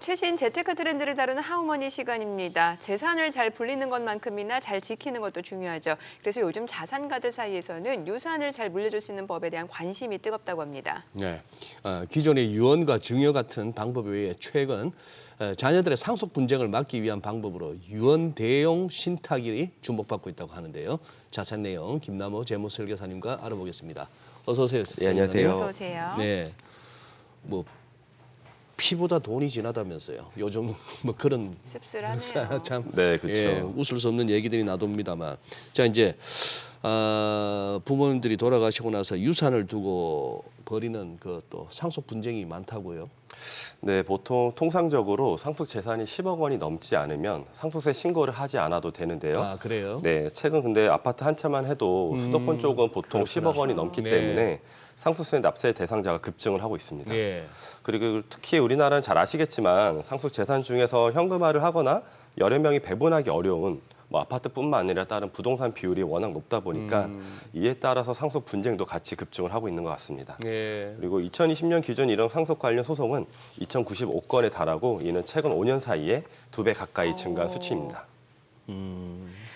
최신 재테크 트렌드를 다루는 하우머니 시간입니다. 재산을 잘 불리는 것만큼이나 잘 지키는 것도 중요하죠. 그래서 요즘 자산가들 사이에서는 유산을 잘 물려줄 수 있는 법에 대한 관심이 뜨겁다고 합니다. 네, 기존의 유언과 증여 같은 방법 외에 최근 자녀들의 상속 분쟁을 막기 위한 방법으로 유언 대용 신탁이 주목받고 있다고 하는데요. 자세한 내용 김남호 재무설계사님과 알아보겠습니다. 어서 오세요. 네, 안녕하세요. 어서 오세요. 네, 뭐 피보다 돈이 진하다면서요. 요즘 뭐 그런 씁쓸하네요. 참 네, 그렇죠. 예, 웃을 수 없는 얘기들이 나옵니다만, 자 이제 부모님들이 돌아가시고 나서 유산을 두고 벌이는 그 또 상속 분쟁이 많다고요. 네, 보통 통상적으로 상속 재산이 10억 원이 넘지 않으면 상속세 신고를 하지 않아도 되는데요. 아 그래요? 네, 최근 근데 아파트 한 채만 해도 수도권 쪽은 보통 그렇구나. 10억 원이 넘기 네. 때문에 상속세 납세 대상자가 급증을 하고 있습니다. 예. 그리고 특히 우리나라는 잘 아시겠지만 상속 재산 중에서 현금화를 하거나 여러 명이 배분하기 어려운 뭐 아파트뿐만 아니라 다른 부동산 비율이 워낙 높다 보니까 이에 따라서 상속 분쟁도 같이 급증을 하고 있는 것 같습니다. 예. 그리고 2020년 기준 이런 상속 관련 소송은 2095건에 달하고 이는 최근 5년 사이에 2배 가까이 증가한 수치입니다.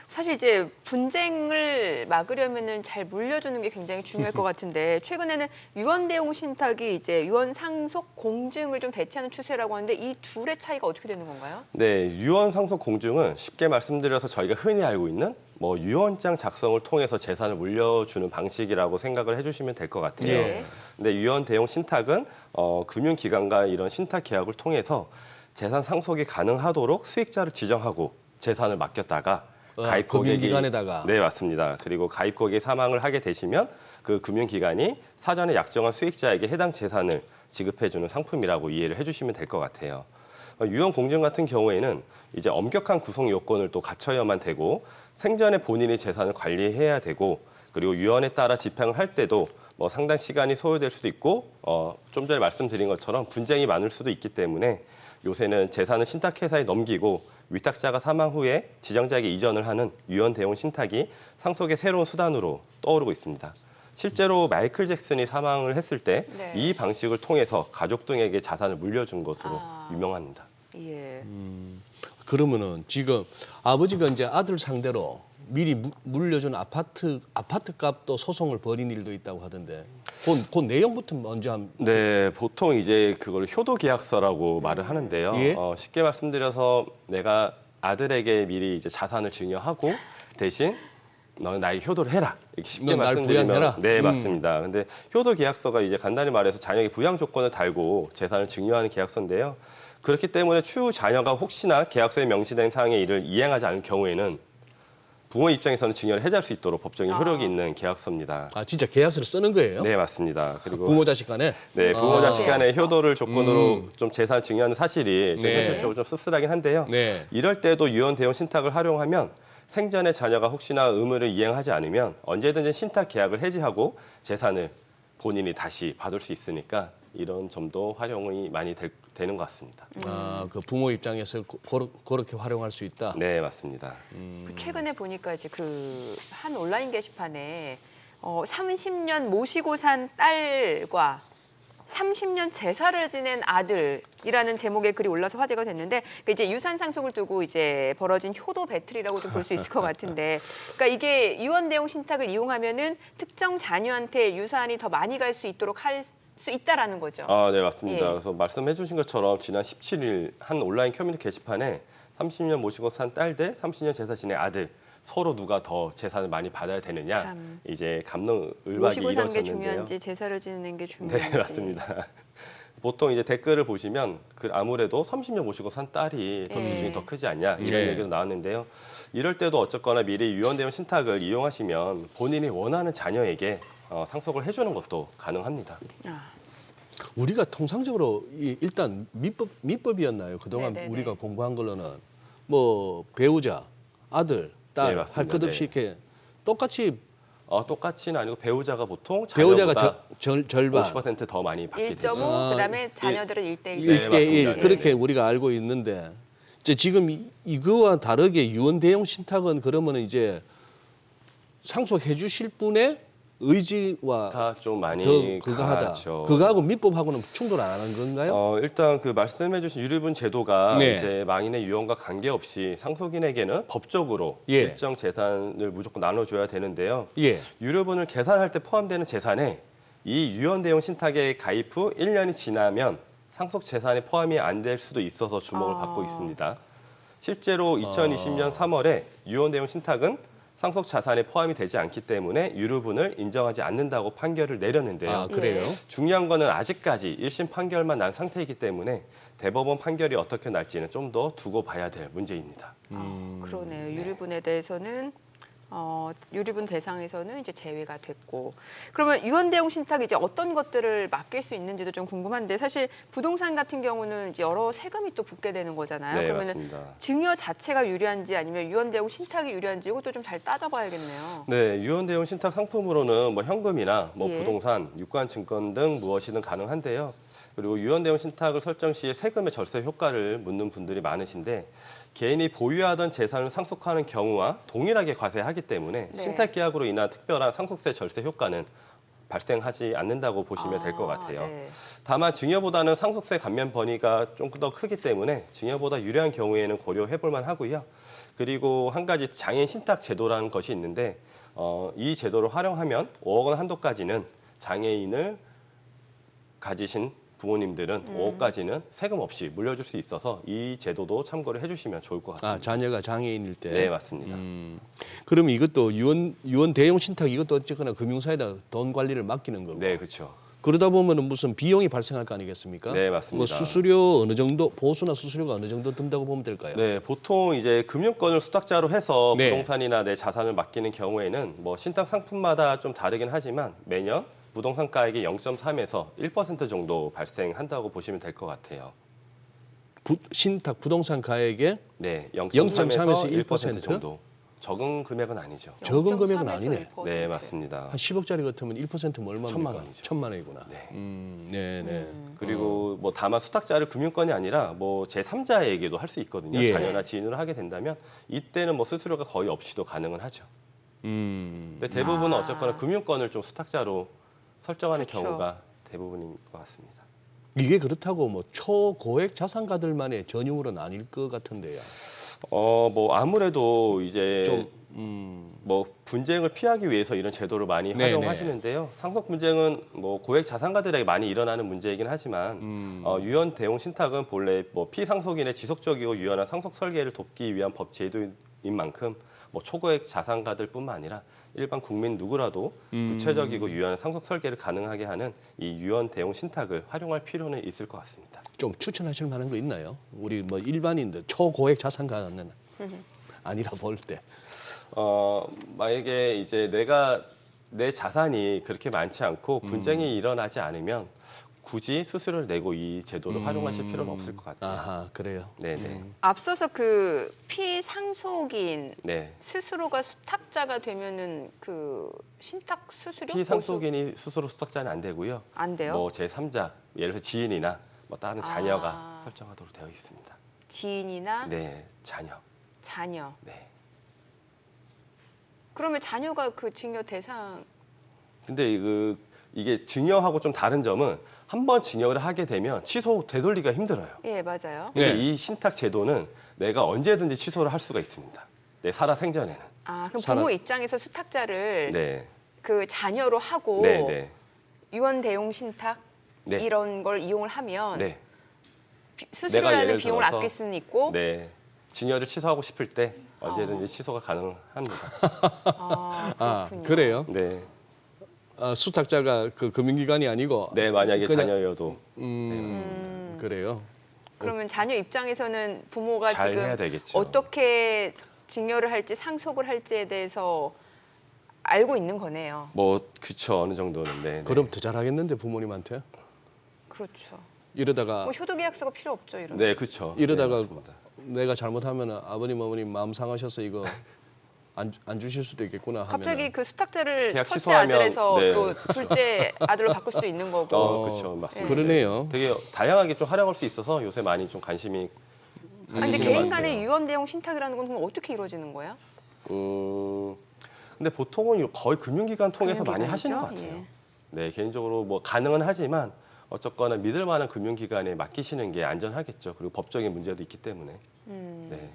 사실 이제 분쟁을 막으려면은 잘 물려주는 게 굉장히 중요할 것 같은데 최근에는 유언 대용 신탁이 이제 유언 상속 공증을 좀 대체하는 추세라고 하는데 이 둘의 차이가 어떻게 되는 건가요? 네, 유언 상속 공증은 쉽게 말씀드려서 저희가 흔히 알고 있는 뭐 유언장 작성을 통해서 재산을 물려주는 방식이라고 생각을 해주시면 될 것 같아요. 네. 근데 유언 대용 신탁은 금융기관과 이런 신탁 계약을 통해서 재산 상속이 가능하도록 수익자를 지정하고 재산을 맡겼다가 가입 고객이 금융기관에다가. 네, 맞습니다. 그리고 가입 고객이 사망을 하게 되시면 그 금융기관이 사전에 약정한 수익자에게 해당 재산을 지급해주는 상품이라고 이해를 해주시면 될 것 같아요. 유언 공증 같은 경우에는 이제 엄격한 구성 요건을 또 갖춰야만 되고 생전에 본인이 재산을 관리해야 되고 그리고 유언에 따라 집행을 할 때도 뭐 상당 시간이 소요될 수도 있고 좀 전에 말씀드린 것처럼 분쟁이 많을 수도 있기 때문에 요새는 재산을 신탁회사에 넘기고 위탁자가 사망 후에 지정자에게 이전을 하는 유언 대용 신탁이 상속의 새로운 수단으로 떠오르고 있습니다. 실제로 마이클 잭슨이 사망을 했을 때 이 네. 방식을 통해서 가족 등에게 자산을 물려준 것으로 유명합니다. 예. 그러면은 지금 아버지가 이제 아들 상대로 미리 물려준 아파트 값도 소송을 벌인 일도 있다고 하던데, 그 내용부터 먼저 한번. 네, 보통 이제 그걸 효도 계약서라고 말을 하는데요. 예? 쉽게 말씀드려서 내가 아들에게 미리 이제 자산을 증여하고 대신 너는 나에게 효도를 해라. 이렇게 쉽게 넌 날 말씀드리면 부양해라? 네, 맞습니다. 근데 효도 계약서가 이제 간단히 말해서 자녀에게 부양 조건을 달고 재산을 증여하는 계약서인데요. 그렇기 때문에 추후 자녀가 혹시나 계약서에 명시된 사항의 일을 이행하지 않을 경우에는 부모 입장에서는 증여를 해지할 수 있도록 법적인 효력이 있는 계약서입니다. 아 진짜 계약서를 쓰는 거예요? 네, 맞습니다. 그리고 부모 자식 간에? 네, 부모 자식 간의 계약서. 효도를 조건으로 좀 재산을 증여하는 사실이 좀 네. 현실적으로 좀 씁쓸하긴 한데요. 네. 이럴 때도 유언 대용 신탁을 활용하면 생전에 자녀가 혹시나 의무를 이행하지 않으면 언제든지 신탁 계약을 해지하고 재산을 본인이 다시 받을 수 있으니까 이런 점도 활용이 많이 되는 것 같습니다. 그 부모 입장에서 그렇게 활용할 수 있다. 네, 맞습니다. 최근에 보니까 이제 그 한 온라인 게시판에 30년 모시고 산 딸과 30년 제사를 지낸 아들이라는 제목의 글이 올라서 화제가 됐는데 이제 유산 상속을 두고 이제 벌어진 효도 배틀이라고 좀 볼 수 있을 것 같은데, 그러니까 이게 유언 대용 신탁을 이용하면은 특정 자녀한테 유산이 더 많이 갈 수 있도록 할 수 있다라는 거죠. 아, 네, 맞습니다. 예. 그래서 말씀해 주신 것처럼 지난 17일 한 온라인 커뮤니티 게시판에 30년 모시고 산 딸 대 30년 제사 지낸 아들 서로 누가 더 재산을 많이 받아야 되느냐 참. 이제 감론을박이 모시고 사는 게 이루어졌는데요. 중요한지 제사를 지내는 게 중요한지. 네, 맞습니다. 보통 이제 댓글을 보시면 아무래도 30년 모시고 산 딸이 더 예. 비중이 더 크지 않냐 이런 네. 얘기도 나왔는데요. 이럴 때도 어쨌거나 미리 유언대용 신탁을 이용하시면 본인이 원하는 자녀에게 상속을 해주는 것도 가능합니다. 우리가 통상적으로 일단 민법이었나요? 그동안 네네네. 우리가 공부한 걸로는 뭐 배우자, 아들, 딸 네, 맞습니다. 할 것 없이 이렇게 똑같이 똑같이는 아니고 배우자가 보통 배우자가 자녀보다 절반 50%더 많이 받게 1.5 되죠. 그다음에 자녀들은 1대1. 네, 1대1 맞습니다. 그렇게 우리가 알고 있는데 이제 지금 이거와 다르게 유언 대용 신탁은 그러면 이제 상속해 주실 분의 의지와 다 좀 많이 더 그거하다. 강하죠. 그거하고 민법하고는 충돌 안 하는 건가요? 일단 그 말씀해주신 유류분 제도가 네. 이제 망인의 유언과 관계없이 상속인에게는 법적으로 예. 일정 재산을 무조건 나눠줘야 되는데요. 예. 유류분을 계산할 때 포함되는 재산에 이 유언 대용 신탁에 가입 후 1년이 지나면 상속 재산에 포함이 안 될 수도 있어서 주목을 받고 있습니다. 실제로 2020년 3월에 유언 대용 신탁은 상속 자산에 포함이 되지 않기 때문에 유류분을 인정하지 않는다고 판결을 내렸는데요. 아, 그래요? 중요한 거는 아직까지 1심 판결만 난 상태이기 때문에 대법원 판결이 어떻게 날지는 좀 더 두고 봐야 될 문제입니다. 그러네요. 유류분에 대해서는 유류분 대상에서는 이제 제외가 됐고, 그러면 유언 대용 신탁이 이제 어떤 것들을 맡길 수 있는지도 좀 궁금한데, 사실 부동산 같은 경우는 이제 여러 세금이 또 붙게 되는 거잖아요. 네, 그러면은 맞습니다. 증여 자체가 유리한지 아니면 유언 대용 신탁이 유리한지 이것도 좀 잘 따져봐야겠네요. 네, 유언 대용 신탁 상품으로는 뭐 현금이나 뭐 예. 부동산, 유관 증권 등 무엇이든 가능한데요. 그리고 유언 대용 신탁을 설정 시에 세금의 절세 효과를 묻는 분들이 많으신데, 개인이 보유하던 재산을 상속하는 경우와 동일하게 과세하기 때문에 네. 신탁 계약으로 인한 특별한 상속세 절세 효과는 발생하지 않는다고 보시면 될 것 같아요. 네. 다만 증여보다는 상속세 감면 범위가 좀 더 크기 때문에 증여보다 유리한 경우에는 고려해 볼 만하고요. 그리고 한 가지 장애인 신탁 제도라는 것이 있는데, 이 제도를 활용하면 5억 원 한도까지는 장애인을 가지신 부모님들은 5억까지는 세금 없이 물려줄 수 있어서 이 제도도 참고를 해주시면 좋을 것 같습니다. 아, 자녀가 장애인일 때. 네, 맞습니다. 그러면 이것도 유언 대용 신탁 이것도 어쨌거나 금융사에다 돈 관리를 맡기는 거고. 네, 그렇죠. 그러다 보면은 무슨 비용이 발생할 거 아니겠습니까? 네, 맞습니다. 뭐 수수료 어느 정도 보수나 수수료가 어느 정도 든다고 보면 될까요? 네, 보통 이제 금융권을 수탁자로 해서 네. 부동산이나 내 자산을 맡기는 경우에는 뭐 신탁 상품마다 좀 다르긴 하지만 매년 부동산 가액의 0.3에서 1% 정도 발생한다고 보시면 될 것 같아요. 신탁 부동산 가액에 네, 0.3에서 1% 정도. 적은 금액은 아니죠. 적은 금액은 0.3에서 아니네. 1%. 네, 맞습니다. 한 10억짜리 같으면 1%면 얼마입니까? 1,000만 원이죠. 1,000만 원이구나. 네. 네, 네. 그리고 뭐 다만 수탁자를 금융권이 아니라 뭐 제3자에게도 할 수 있거든요. 예. 자녀나 지인으로 하게 된다면 이때는 뭐 수수료가 거의 없이도 가능은 하죠. 근데 대부분은 아. 어쨌거나 금융권을 좀 수탁자로 설정하는 그렇죠. 경우가 대부분인 것 같습니다. 이게 그렇다고 뭐 초고액 자산가들만의 전용으로는 아닐 것 같은데요. 뭐 아무래도 이제 좀 뭐 분쟁을 피하기 위해서 이런 제도를 많이 네네. 활용하시는데요. 상속 분쟁은 뭐 고액 자산가들에게 많이 일어나는 문제이긴 하지만 유언 대용 신탁은 본래 뭐 피상속인의 지속적이고 유연한 상속 설계를 돕기 위한 법 제도인 만큼 뭐 초고액 자산가들뿐만 아니라 일반 국민 누구라도 구체적이고 유연한 상속 설계를 가능하게 하는 이 유언 대용 신탁을 활용할 필요는 있을 것 같습니다. 좀 추천하실 만한 거 있나요? 우리 뭐 일반인들 초고액 자산가는 아니라 볼 때. 만약에 이제 내가 내 자산이 그렇게 많지 않고 분쟁이 일어나지 않으면 굳이 수수료를 내고 이 제도를 활용하실 필요는 없을 것 같아요. 아하, 그래요. 네네. 앞서서 그 피상속인 네. 스스로가 수탁자가 되면은 그 신탁 수수료 피상속인이 스스로 수탁자는 안 되고요. 안 돼요? 뭐 제3자, 예를 들어 지인이나 뭐 다른 자녀가 설정하도록 되어 있습니다. 지인이나 네, 자녀. 자녀. 네. 그러면 자녀가 그 증여 대상 근데 이게 증여하고 좀 다른 점은 한 번 증여를 하게 되면 취소 되돌리기가 힘들어요. 예 맞아요. 근데 네. 이 신탁 제도는 내가 언제든지 취소를 할 수가 있습니다. 내 살아 생전에는. 아 그럼 살아- 부모 입장에서 수탁자를 네. 그 자녀로 하고 네, 네. 유언 대용 신탁 네. 이런 걸 이용을 하면 네. 내가 수수료라는 예를 비용을 들어서- 아낄 수는 있고 네. 증여를 취소하고 싶을 때 언제든지 취소가 가능합니다. 아, 그렇군요. 그래요? 네. 수탁자가 그 금융기관이 아니고 네, 만약에 그냥- 자녀여도 그래요. 그러면 자녀 입장에서는 부모가 잘 지금 해야 되겠죠. 어떻게 증여를 할지 상속을 할지에 대해서 알고 있는 거네요. 뭐 그쵸 어느 정도는 네. 그럼 더 잘하겠는데 부모님한테 그렇죠. 이러다가 뭐 효도계약서가 필요 없죠 이런. 네, 그렇죠. 이러다가 네, 맞습니다. 내가 잘못하면 아버님 어머님 마음 상하셔서 이거 안 주실 수도 있겠구나 하면 갑자기 그 수탁자를 계약 첫째 취소하면- 아들에서 네. 또 둘째 아들로 바꿀 수도 있는 거고. 그렇죠, 맞습니다. 그러네요. 되게 다양하게 좀 활용할 수 있어서 요새 많이 좀 관심이. 아니, 근데 가지시는 개인 것 간의 같아요. 유언 대용 신탁이라는 건 그럼 어떻게 이루어지는 거야? 근데 보통은 거의 금융기관 통해서 많이 금융기관이죠? 하시는 것 같아요. 예. 네, 개인적으로 뭐 가능은 하지만 어쨌거나 믿을 만한 금융기관에 맡기시는 게 안전하겠죠. 그리고 법적인 문제도 있기 때문에. 네.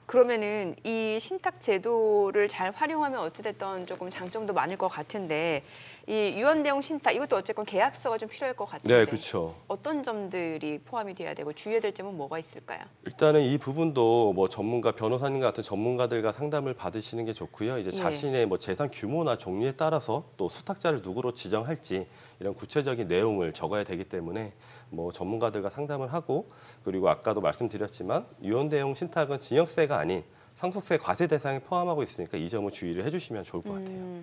그러면은 이 신탁 제도를 잘 활용하면 어찌됐든 조금 장점도 많을 것 같은데 이 유언 대용 신탁 이것도 어쨌건 계약서가 좀 필요할 것 같은데 네, 그렇죠. 어떤 점들이 포함이 돼야 되고 주의해야 될 점은 뭐가 있을까요? 일단은 이 부분도 뭐 전문가, 변호사님 같은 전문가들과 상담을 받으시는 게 좋고요. 이제 예. 자신의 뭐 재산 규모나 종류에 따라서 또 수탁자를 누구로 지정할지 이런 구체적인 내용을 적어야 되기 때문에 뭐 전문가들과 상담을 하고 그리고 아까도 말씀드렸지만 유언 대용 신탁은 증여세가 아닌 상속세 과세 대상에 포함하고 있으니까 이 점을 주의를 해주시면 좋을 것 같아요.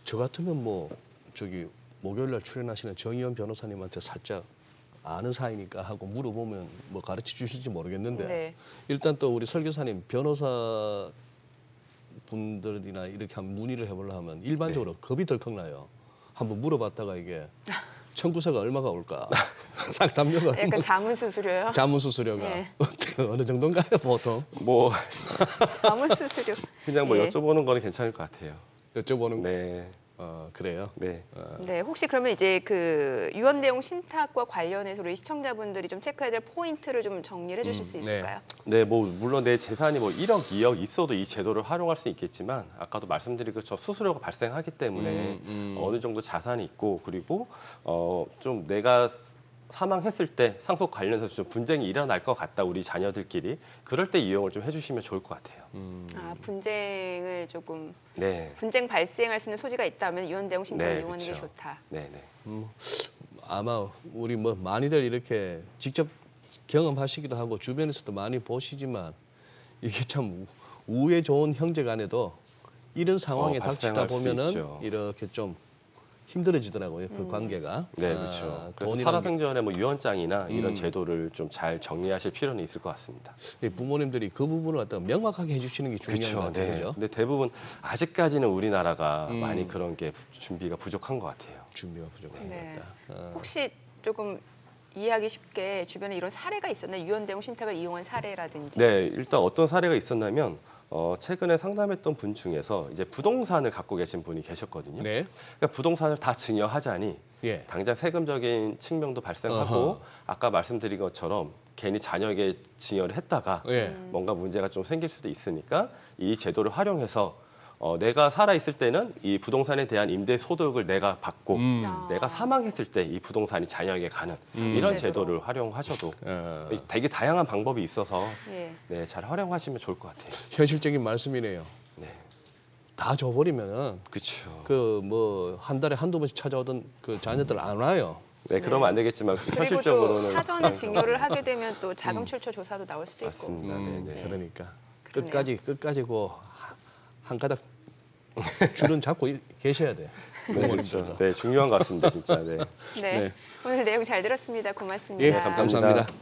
저 같으면 뭐 저기 목요일 날 출연하시는 정의원 변호사님한테 살짝 아는 사이니까 하고 물어보면 뭐 가르쳐 주실지 모르겠는데 네. 일단 또 우리 설교사님 변호사 분들이나 이렇게 한번 문의를 해보려 하면 일반적으로 겁이 덜컥 나요. 한번 물어봤다가 이게 청구서가 얼마가 올까? 상담료가 약간 자문 수수료요? 자문 수수료가 예. 어느 정도인가요 보통? 뭐 자문 수수료. 그냥 뭐 예. 여쭤보는 거는 괜찮을 것 같아요. 여쭤보는 거. 네, 그래요. 네. 네, 혹시 그러면 이제 그 유언 대용 신탁과 관련해서 우리 시청자분들이 좀 체크해야 될 포인트를 좀 정리를 해주실 수 있을까요? 네, 뭐 물론 내 재산이 뭐 1억, 2억 있어도 이 제도를 활용할 수 있겠지만 아까도 말씀드린 것처럼 수수료가 발생하기 때문에 어느 정도 자산이 있고 그리고 좀 내가 사망했을 때 상속 관련해서 좀 분쟁이 일어날 것 같다 우리 자녀들끼리 그럴 때 이용을 좀 해주시면 좋을 것 같아요. 아, 분쟁을 조금 네, 분쟁 발생할 수 있는 소지가 있다면 유언 대용 신탁을 네, 이용하는 게 그렇죠. 좋다. 네, 네. 아마 우리 뭐 많이들 이렇게 직접 경험하시기도 하고 주변에서도 많이 보시지만 이게 참 우애 좋은 형제간에도 이런 상황에 닥치다 발생할 수 보면은 있죠. 이렇게 좀 힘들어지더라고요 그 관계가. 네, 그렇죠. 그래서 돈이라는 살아생전에 뭐 유언장이나 이런 제도를 좀 잘 정리하실 필요는 있을 것 같습니다. 게 부모님들이 그 부분을 갖다가 명확하게 해주시는 게 중요한 것 그렇죠. 같아요. 네. 그죠? 근데 대부분 아직까지는 우리나라가 많이 그런 게 준비가 부족한 것 같아요. 준비가 부족한 네. 것 같다. 혹시 조금 이해하기 쉽게 주변에 이런 사례가 있었나요? 유언 대용 신탁을 이용한 사례라든지. 네, 일단 어떤 사례가 있었냐면 최근에 상담했던 분 중에서 이제 부동산을 갖고 계신 분이 계셨거든요. 네. 그러니까 부동산을 다 증여하자니 예. 당장 세금적인 측면도 발생하고 어허. 아까 말씀드린 것처럼 괜히 자녀에게 증여를 했다가 예. 뭔가 문제가 좀 생길 수도 있으니까 이 제도를 활용해서 내가 살아 있을 때는 이 부동산에 대한 임대 소득을 내가 받고 내가 사망했을 때 이 부동산이 자녀에게 가는 이런 제도를 활용하셔도 되게 다양한 방법이 있어서 예. 네, 잘 활용하시면 좋을 것 같아요. 현실적인 말씀이네요. 네, 다 줘버리면은 그렇죠. 그 뭐 한 달에 한두 번씩 찾아오던 그 자녀들 안 와요. 네, 그러면 안 되겠지만 그리고 또 현실적으로는 사전에 증여를 하게 되면 또 자금 출처 조사도 나올 수도 있고. 맞습니다. 네, 네. 그러니까 그러네요. 끝까지 그 한 가닥 줄은 잡고 계셔야 돼. 네, 그렇죠. 네, 중요한 것 같습니다, 진짜. 네. 네. 네. 오늘 내용 잘 들었습니다. 고맙습니다. 예, 감사합니다. 감사합니다.